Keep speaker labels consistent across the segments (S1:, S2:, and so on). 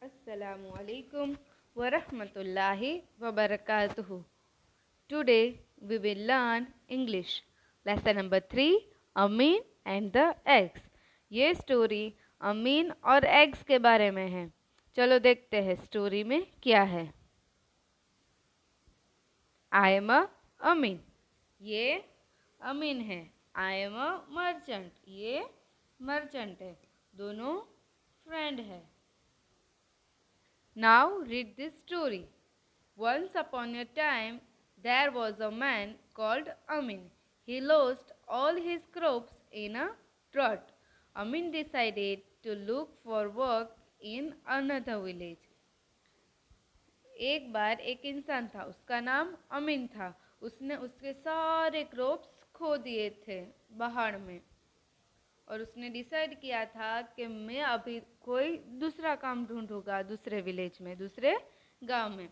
S1: Assalamu alaikum wa rahmatullahi wa barakatuhu. Today we will learn English. Lesson number 3, Amin and the eggs. ये story Amin और eggs के बारे में है. चलो देखते हैं स्टोरी में क्या है. I am a अमीन. ये अमीन है. I am a merchant. ये मर्चेंट है. दोनों फ्रेंड है. Now read this story. Once upon a time, there was a man called Amin. He lost all his crops in a drought. Amin decided to look for work in another village. एक बार एक इंसान था, उसका नाम अमीन था. उसने उसके सारे क्रॉप्स खो दिए थे बाहर में और उसने डिसाइड किया था कि मैं अभी कोई दूसरा काम ढूंढूंगा दूसरे विलेज में, दूसरे गांव में.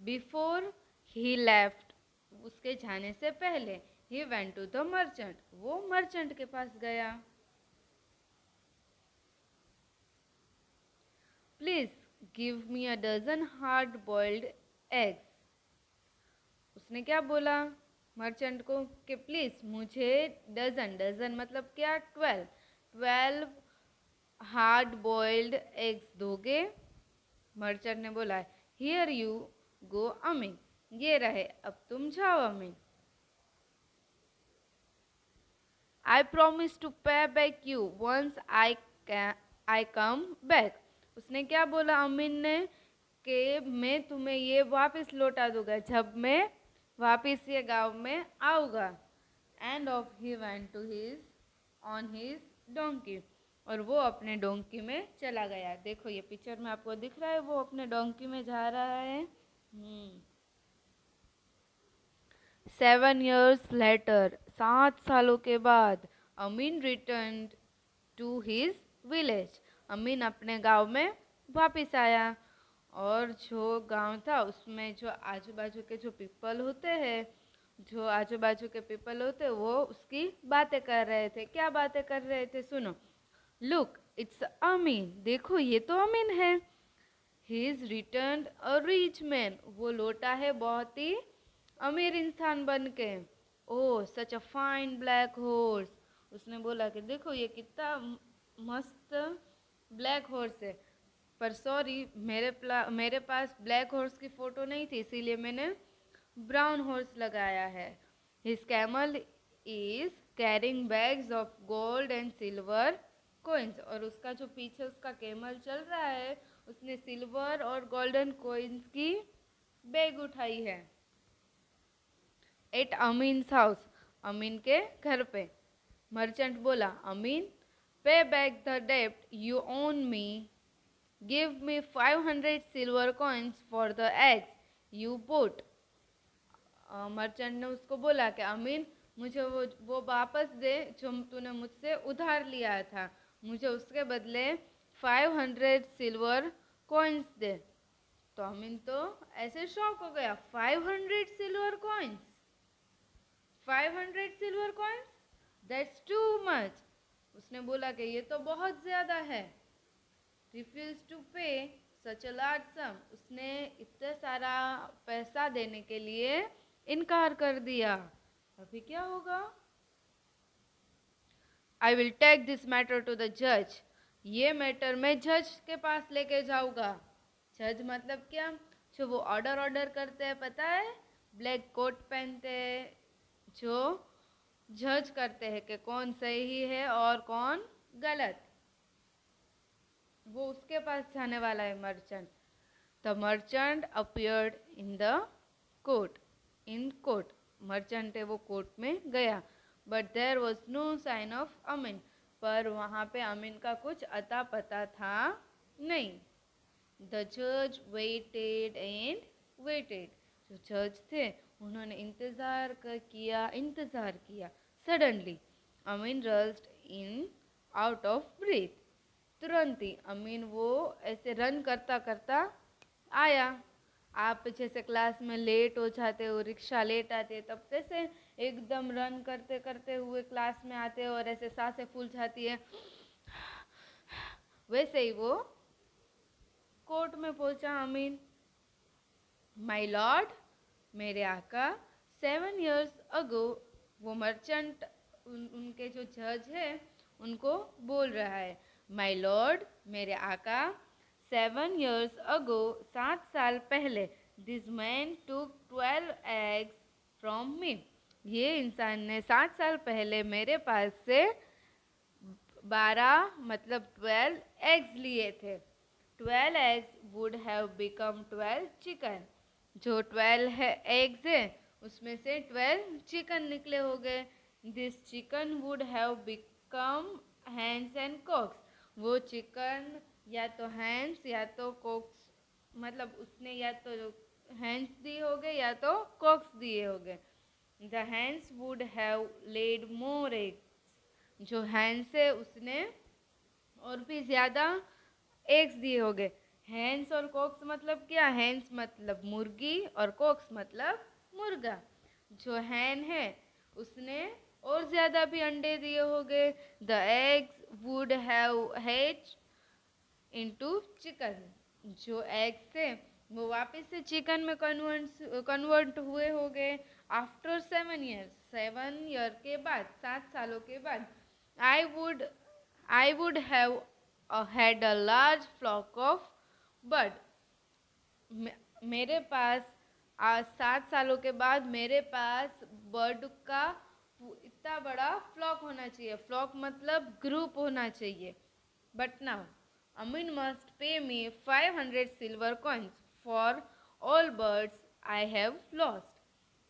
S1: बिफोर ही लेफ्ट, उसके जाने से पहले, he went to the merchant, वो मर्चेंट के पास गया. Please give me a dozen hard boiled eggs. उसने क्या बोला मर्चेंट को कि प्लीज मुझे डजन मतलब क्या 12 हार्ड बॉइल्ड एग्स दोगे. मर्चेंट ने बोला हियर यू गो अमीन, ये रहे, अब तुम जाओ Amin. I promise to pay back you once I come back. उसने क्या बोला अमीन ने कि मैं तुम्हें ये वापस लौटा दूंगा जब मैं वापिस ये गांव में आऊँगा. And off he went to his on his donkey, और वो अपने डोंकी में चला गया. देखो ये पिक्चर में आपको दिख रहा है, वो अपने डोंकी में जा रहा है. 7 years later, 7 सालों के बाद, अमीन रिटर्न टू हिज विलेज. अमीन अपने गांव में वापिस आया और जो गांव था उसमें जो आजू बाजू के जो पीपल होते हैं, वो उसकी बातें कर रहे थे. क्या बातें कर रहे थे सुनो. लुक इट्स अमीन, देखो ये तो अमीन है. He is return a rich man, वो लौटा है बहुत ही अमीर इंसान बन के. ओह सच अ फाइन ब्लैक हॉर्स, उसने बोला कि देखो ये कितना मस्त ब्लैक हॉर्स है. पर सॉरी मेरे पास ब्लैक हॉर्स की फ़ोटो नहीं थी, इसीलिए मैंने ब्राउन हॉर्स लगाया है. His camel is carrying bags of gold and silver coins, और उसका जो पीछे उसका कैमल चल रहा है उसने सिल्वर और गोल्डन कोइंस की बैग उठाई है. एट अमीन्स हाउस, अमीन के घर पे. मर्चेंट बोला अमीन पे बैक द डेब्ट you own me, give me 500 silver coins for the eggs you boat. Merchant ने उसको बोला कि अमीन मुझे वो वापस दे जो तूने मुझसे उधार लिया था, मुझे उसके बदले 500 सिल्वर कॉइन्स दे. तो अमीन तो ऐसे शॉक हो गया. 500 silver coins, 500 silver coins, that's too much. उसने बोला कि ये तो बहुत ज़्यादा है. रिफ्यूज टू पे सच अ लार्ज सम, उसने इतना सारा पैसा देने के लिए इनकार कर दिया. अभी क्या होगा. I will take this matter to the जज, ये मैटर मैं जज के पास लेके जाऊंगा. जज मतलब क्या, जो वो ऑर्डर करते हैं, पता है, ब्लैक कोट पहनते हैं, जो जज करते हैं कि कौन सही है और कौन गलत, वो उसके पास जाने वाला है merchant. The merchant appeared in the court, in court. Merchant है वो कोर्ट में गया. But there was no sign of Amin, पर वहाँ पे अमीन का कुछ अता पता था नहीं. द जज वेटेड एंड वेटेड, जो जज थे उन्होंने इंतज़ार किया. Suddenly Amin rushed in out of breath, तुरंत ही अमीन वो ऐसे रन करता करता आया. आप जैसे क्लास में लेट हो जाते हो, रिक्शा लेट आते है, तब कैसे एकदम रन करते करते हुए क्लास में आते हो और ऐसे सांसें फूल जाती है, वैसे ही वो कोर्ट में पहुंचा अमीन। माई लॉर्ड, मेरे आका, 7 years ago, वो मर्चेंट उनके जो जज है उनको बोल रहा है। माई लॉर्ड, मेरे आका, 7 years ago, 7 साल पहले, दिस मैन टूक 12 eggs फ्रॉम मी, ये इंसान ने 7 साल पहले मेरे पास से 12 मतलब 12 eggs लिए थे। 12 eggs would have become 12 chicken, जो 12 eggs है उसमें से 12 चिकन निकले हो गए। This chicken would have become hens and cocks, वो चिकन या तो हैंस या तो कॉक्स, मतलब उसने या तो हैंस दिए हो गए या तो कॉक्स दिए हो गए। The hence would have led more eggs, जो हैंस है उसने और भी ज़्यादा एग्स दिए हो गए। हैंस और कॉक्स मतलब क्या? हैंस मतलब मुर्गी और कॉक्स मतलब मुर्गा। जो हैन है उसने और ज़्यादा भी अंडे दिए हो गए। The eggs would have hatch into chicken, जो एग्स थे वो वापस से चिकन में कन्वर्ट हुए हो गए। आफ्टर 7 years, 7 ईयर के बाद, 7 सालों के बाद, I would have had a large flock of bird, मेरे पास आज 7 सालों के बाद मेरे पास बर्ड का इतना बड़ा फ्लॉक होना चाहिए। फ्लॉक मतलब ग्रुप होना चाहिए। But now Amin must pay me 500 silver coins for all birds I have lost.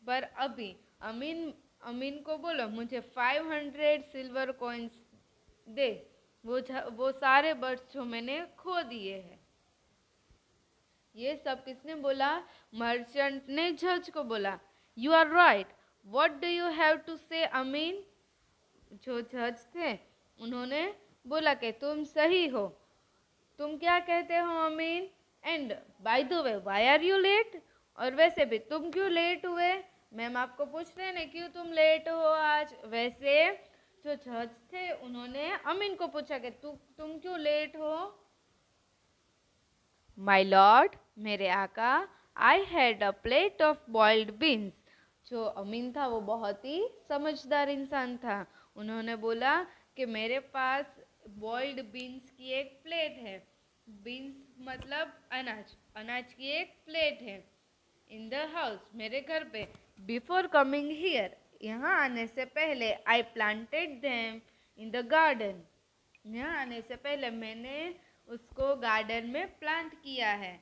S1: पर अभी अमीन को बोलो मुझे 500 सिल्वर कॉइन्स दे, वो सारे बर्ड्स जो मैंने खो दिए हैं। ये सब किसने बोला? मर्चेंट ने जज को बोला। You are right, what do you have to say Amin? जो जज थे उन्होंने बोला कि तुम सही हो, तुम क्या कहते हो Amin? And by the way, why are you late? और वैसे भी तुम क्यों लेट हुए? मैम आपको पूछ रहे हैं क्यों तुम लेट हो आज। वैसे जो जज थे उन्होंने अमीन को पूछा कि तुम क्यों लेट हो? माई लॉर्ड, मेरे आका, I had a plate of boiled beans. जो अमीन था वो बहुत ही समझदार इंसान था। उन्होंने बोला कि मेरे पास बॉइल्ड बीन्स की एक प्लेट है। बीन्स मतलब अनाज, अनाज की एक प्लेट है। इन द हाउस, मेरे घर पे। बिफोर कमिंग हियर, यहाँ आने से पहले। I planted them in the garden, यहाँ आने से पहले मैंने उसको गार्डन में प्लांट किया है।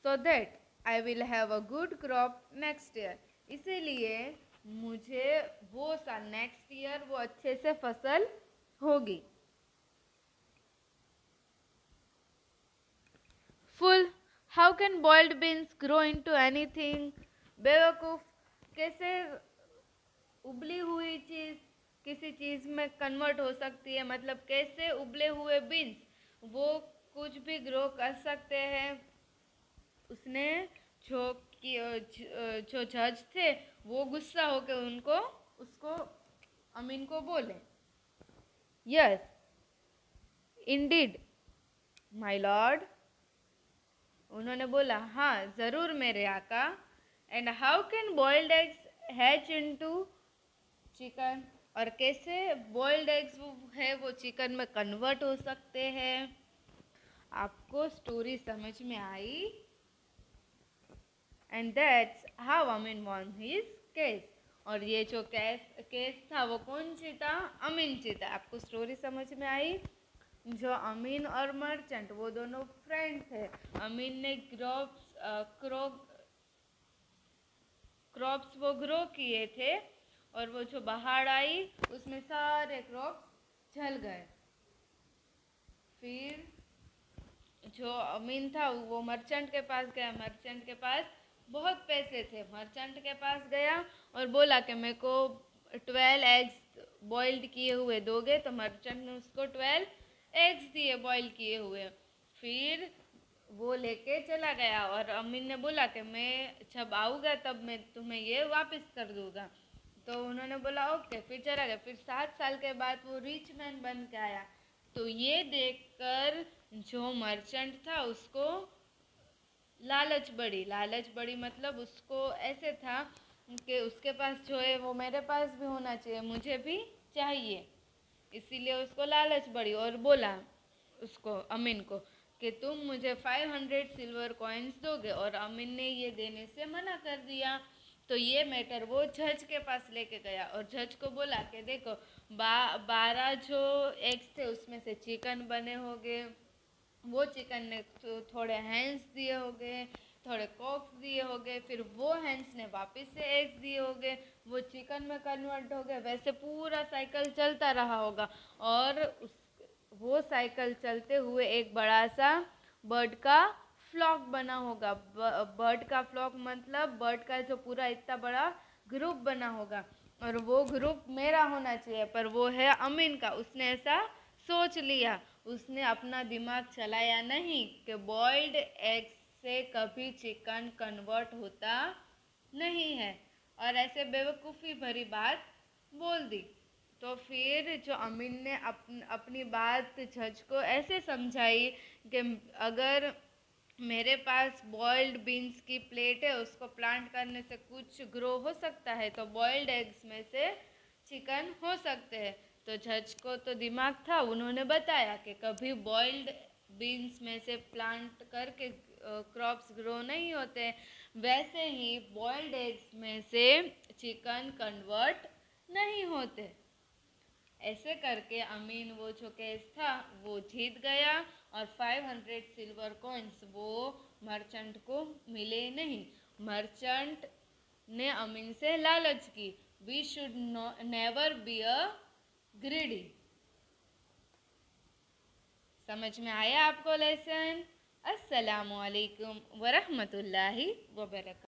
S1: So that I will have a good crop next year, इसीलिए मुझे वो साल नेक्स्ट ईयर वो अच्छे से फसल होगी। Full, how can boiled beans grow into anything? बेवकूफ, कैसे उबली हुई चीज किसी चीज में कन्वर्ट हो सकती है? मतलब कैसे उबले हुए बीन्स वो कुछ भी ग्रो कर सकते हैं? उसने जो जज थे वो गुस्सा होकर उसको अमीन को बोले। यस इंडीड माय लॉर्ड, उन्होंने बोला हाँ ज़रूर मेरे आका। And how can boiled eggs hatch into chicken? और कैसे बॉइल्ड एग्स है वो चिकन में कन्वर्ट हो सकते हैं? आपको स्टोरी समझ में आई? And that's how Amin won his case. और ये जो केस था वो कौन जीता? अमीन जीता। आपको स्टोरी समझ में आई? जो अमीन और मर्चेंट वो दोनों फ्रेंड थे। अमीन ने क्रॉप्स वो ग्रो किए थे और वो जो बाहर आई उसमें सारे क्रॉप्स जल गए। फिर जो अमीन था वो मर्चेंट के पास गया। मर्चेंट के पास बहुत पैसे थे। मर्चेंट के पास गया और बोला कि मेरे को 12 एग्स बॉइल्ड किए हुए दोगे? तो मर्चेंट ने उसको 12 एग्स दिए बॉइल किए हुए। फिर वो लेके चला गया और अमीन ने बोला कि मैं जब आऊँगा तब मैं तुम्हें ये वापस कर दूँगा। तो उन्होंने बोला ओके, फिर चला गया। फिर 7 साल के बाद वो रिच मैन बन के आया। तो ये देखकर जो मर्चेंट था उसको लालच बड़ी मतलब उसको ऐसे था कि उसके पास जो है वो मेरे पास भी होना चाहिए, मुझे भी चाहिए, इसीलिए उसको लालच बढ़ी और बोला उसको, अमीन को, कि तुम मुझे 500 सिल्वर कॉइन्स दोगे, और अमीन ने ये देने से मना कर दिया। तो ये मैटर वो जज के पास लेके गया और जज को बोला कि देखो 12 जो एग्स थे उसमें से चिकन बने होंगे, वो चिकन ने थोड़े हैंस दिए होंगे, थोड़े कॉक्स दिए होंगे, फिर वो हैंस ने वापस से एग्स दिए होंगे, वो चिकन में कन्वर्ट हो गए, वैसे पूरा साइकिल चलता रहा होगा। और वो साइकिल चलते हुए एक बड़ा सा बर्ड का फ्लॉक बना होगा। बर्ड का फ्लॉक मतलब बर्ड का जो पूरा इतना बड़ा ग्रुप बना होगा, और वो ग्रुप मेरा होना चाहिए, पर वो है अमीन का। उसने ऐसा सोच लिया, उसने अपना दिमाग चलाया नहीं कि बॉइल्ड एग से कभी चिकन कन्वर्ट होता नहीं है, और ऐसे बेवकूफ़ी भरी बात बोल दी। तो फिर जो अमीन ने अपनी बात जज को ऐसे समझाई कि अगर मेरे पास बॉइल्ड बीन्स की प्लेट है, उसको प्लांट करने से कुछ ग्रो हो सकता है, तो बॉइल्ड एग्स में से चिकन हो सकते हैं। तो जज को तो दिमाग था, उन्होंने बताया कि कभी बॉइल्ड बीन्स में से प्लांट करके क्रॉप्स ग्रो नहीं होते, वैसे ही बॉइल्ड एग्स में से चिकन कन्वर्ट नहीं होते। ऐसे करके अमीन वो जो केस था वो जीत गया, और 500 सिल्वर कॉइन्स वो मर्चेंट को मिले नहीं। मर्चेंट ने अमीन से लालच की। We should never be a greedy. समझ में आया आपको लेसन? अस्सलामुअलैकुम वरहमतुल्लाहि वबरकातुहू।